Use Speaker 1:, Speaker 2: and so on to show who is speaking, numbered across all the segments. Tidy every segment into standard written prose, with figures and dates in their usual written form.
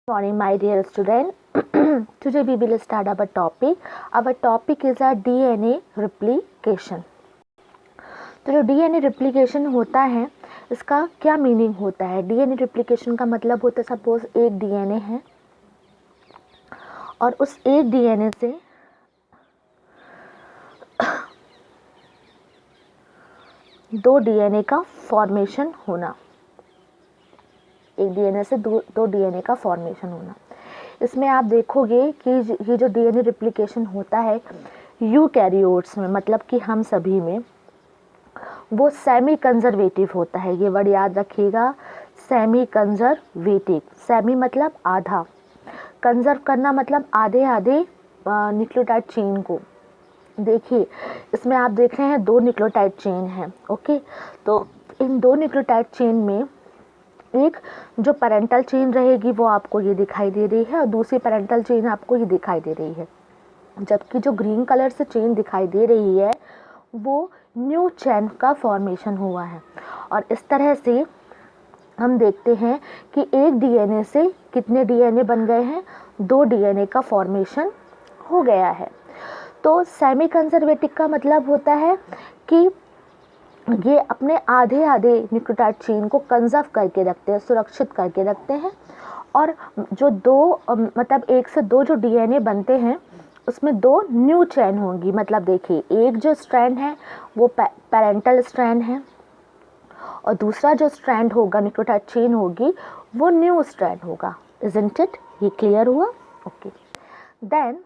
Speaker 1: Morning, my dear student. Today we will start our topic. Our topic is a DNA replication. तो जो DNA replication होता है इसका क्या मीनिंग होता है? DNA replication का मतलब होता है सपोज एक DNA है और उस एक DNA से दो DNA का फॉर्मेशन होना, एक डीएनए से दो डीएनए का फॉर्मेशन होना। इसमें आप देखोगे कि ये जो डीएनए रिप्लिकेशन होता है यूकैरियोट्स में, मतलब कि हम सभी में, वो सेमी कंजर्वेटिव होता है। ये वर्ड याद रखिएगा, सेमी कंजर्वेटिव। सेमी मतलब आधा, कंजर्व करना मतलब आधे आधे न्यूक्लियोटाइड चेन को। देखिए इसमें आप देख रहे हैं दो न्यूक्लियोटाइड चेन हैं। ओके, तो इन दो न्यूक्लियोटाइड चेन में एक जो पैरेंटल चेन रहेगी वो आपको ये दिखाई दे रही है और दूसरी पैरेंटल चेन आपको ये दिखाई दे रही है, जबकि जो ग्रीन कलर से चेन दिखाई दे रही है वो न्यू चेन का फॉर्मेशन हुआ है। और इस तरह से हम देखते हैं कि एक डीएनए से कितने डीएनए बन गए हैं, दो डीएनए का फॉर्मेशन हो गया है। तो सेमी कंजर्वेटिव का मतलब होता है कि ये अपने आधे आधे न्यूक्लियोटाइड चेन को कंजर्व करके रखते हैं, सुरक्षित करके रखते हैं। और जो दो मतलब एक से दो जो डीएनए बनते हैं उसमें दो न्यू चेन होंगी। मतलब देखिए एक जो स्ट्रैंड है वो पैरेंटल स्ट्रैंड है और दूसरा जो स्ट्रैंड होगा, न्यूक्लियोटाइड चेन होगी, वो न्यू स्ट्रैंड होगा। Isn't it? ये क्लियर हुआ? ओके, देन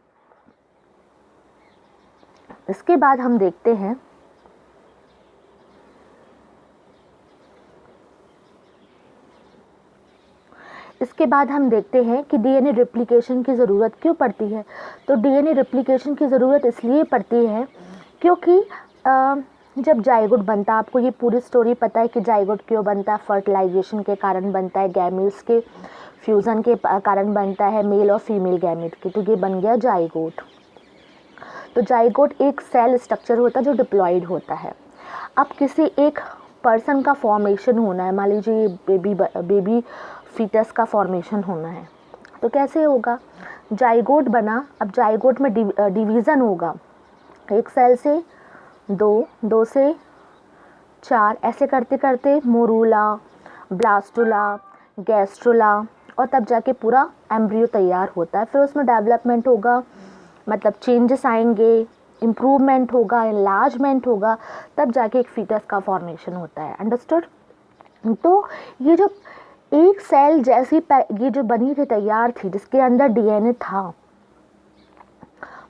Speaker 1: इसके बाद हम देखते हैं कि डीएनए रेप्लिकेशन की ज़रूरत क्यों पड़ती है। तो डीएनए रेप्लिकेशन की ज़रूरत इसलिए पड़ती है क्योंकि जब जाइगोट बनता है, आपको ये पूरी स्टोरी पता है कि जाइगोट क्यों बनता है, फर्टिलाइजेशन के कारण बनता है, गैमेट्स के फ्यूज़न के कारण बनता है, मेल और फीमेल गैमेट के, तो ये बन गया जाइगोट। तो जाइगोट एक सेल स्ट्रक्चर होता है जो डिप्लॉयड होता है। अब किसी एक पर्सन का फॉर्मेशन होना है, मान लीजिए बेबी फीटस का फॉर्मेशन होना है, तो कैसे होगा? जाइगोट बना, अब जाइगोट में डिवीज़न होगा, एक सेल से दो, दो से चार, ऐसे करते करते मोरूला, ब्लास्टुला, गैस्ट्रुला, और तब जाके पूरा एम्ब्रियो तैयार होता है। फिर उसमें डेवलपमेंट होगा, मतलब चेंजेस आएंगे, इम्प्रूवमेंट होगा, एनलार्जमेंट होगा, तब जाके एक फीटस का फॉर्मेशन होता है। अंडरस्टूड? तो ये जो एक सेल जैसी ये जो बनी थी, तैयार थी, जिसके अंदर डीएनए था,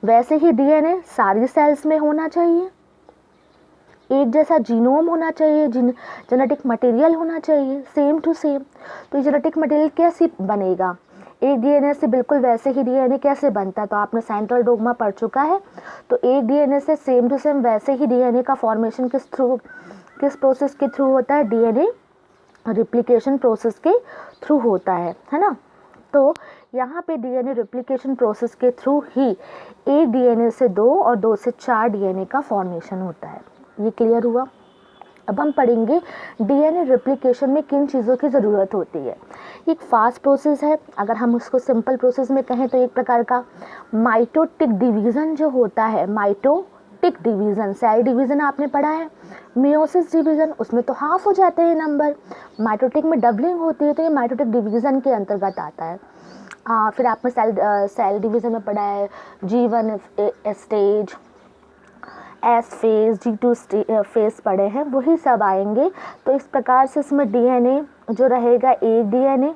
Speaker 1: वैसे ही डीएनए सारी सेल्स में होना चाहिए, एक जैसा जीनोम होना चाहिए, जेनेटिक मटेरियल होना चाहिए, सेम टू सेम। तो ये जेनेटिक मटेरियल कैसे बनेगा? एक डीएनए से बिल्कुल वैसे ही डीएनए कैसे बनता है? तो आपने सेंट्रल डोग्मा पढ़ चुका है। तो एक डीएनए से सेम टू सेम वैसे ही डीएनए का फॉर्मेशन किस प्रोसेस के थ्रू होता है? डीएनए रिप्लिकेशन प्रोसेस के थ्रू होता है ना। तो यहाँ पे डीएनए रिप्लिकेशन प्रोसेस के थ्रू ही एक डीएनए से दो और दो से चार डीएनए का फॉर्मेशन होता है। ये क्लियर हुआ? अब हम पढ़ेंगे डीएनए रिप्लिकेशन में किन चीज़ों की ज़रूरत होती है। एक फास्ट प्रोसेस है, अगर हम उसको सिंपल प्रोसेस में कहें तो एक प्रकार का माइटोटिक डिवीज़न जो होता है, माइटोटिक डिवीज़न, सेल डिवीज़न आपने पढ़ा है, मियोसिस डिवीज़न, उसमें तो हाफ हो जाते हैं नंबर, माइटोटिक में डबलिंग होती है, तो ये माइटोटिक डिवीज़न के अंतर्गत आता है। फिर आपने सेल डिवीज़न में पढ़ा है G1 stage, S phase, G2 phase पढ़े हैं, वही सब आएंगे। तो इस प्रकार से इसमें डीएनए जो रहेगा, एक डीएनए,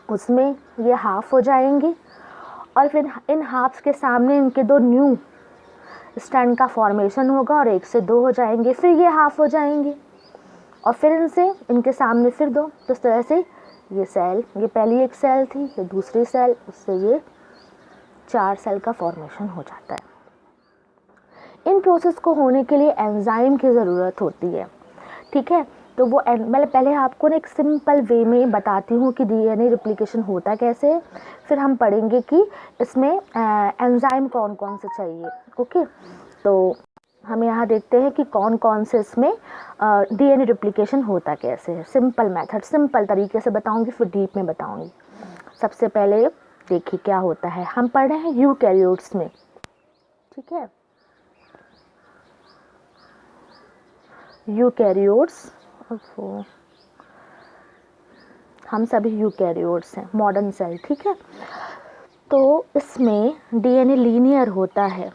Speaker 1: उसमें ये हाफ हो जाएंगे और फिर इन हाफ्स के सामने इनके दो न्यू स्ट्रैंड का फॉर्मेशन होगा और एक से दो हो जाएंगे, फिर ये हाफ हो जाएंगे और फिर इनके सामने फिर दो। तो इस तरह से ये सेल, ये पहली एक सेल थी, ये दूसरी सेल, उससे ये चार सेल का फॉर्मेशन हो जाता है। इन प्रोसेस को होने के लिए एंजाइम की ज़रूरत होती है। ठीक है, तो वो मैं पहले आपको एक सिंपल वे में बताती हूँ कि डीएनए रिप्लिकेशन होता कैसे, फिर हम पढ़ेंगे कि इसमें एंजाइम कौन कौन से चाहिए। ओके, तो हम यहाँ देखते हैं कि कौन कौन से इसमें डीएनए रिप्लिकेशन होता कैसे है। सिंपल मेथड, सिंपल तरीके से बताऊँगी, फिर डीप में बताऊँगी। सबसे पहले देखिए क्या होता है। हम पढ़ रहे हैं यूकैरियोट्स में, ठीक है। यूकैरियोट्स, हम सभी यूकैरियोट्स हैं, मॉडर्न सेल, ठीक है। तो इसमें डीएनए लीनियर होता है,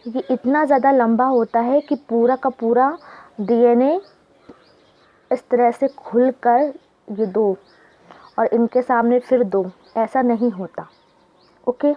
Speaker 1: ये इतना ज़्यादा लंबा होता है कि पूरा का पूरा डीएनए इस तरह से खुलकर ये दो और इनके सामने फिर दो, ऐसा नहीं होता, ओके।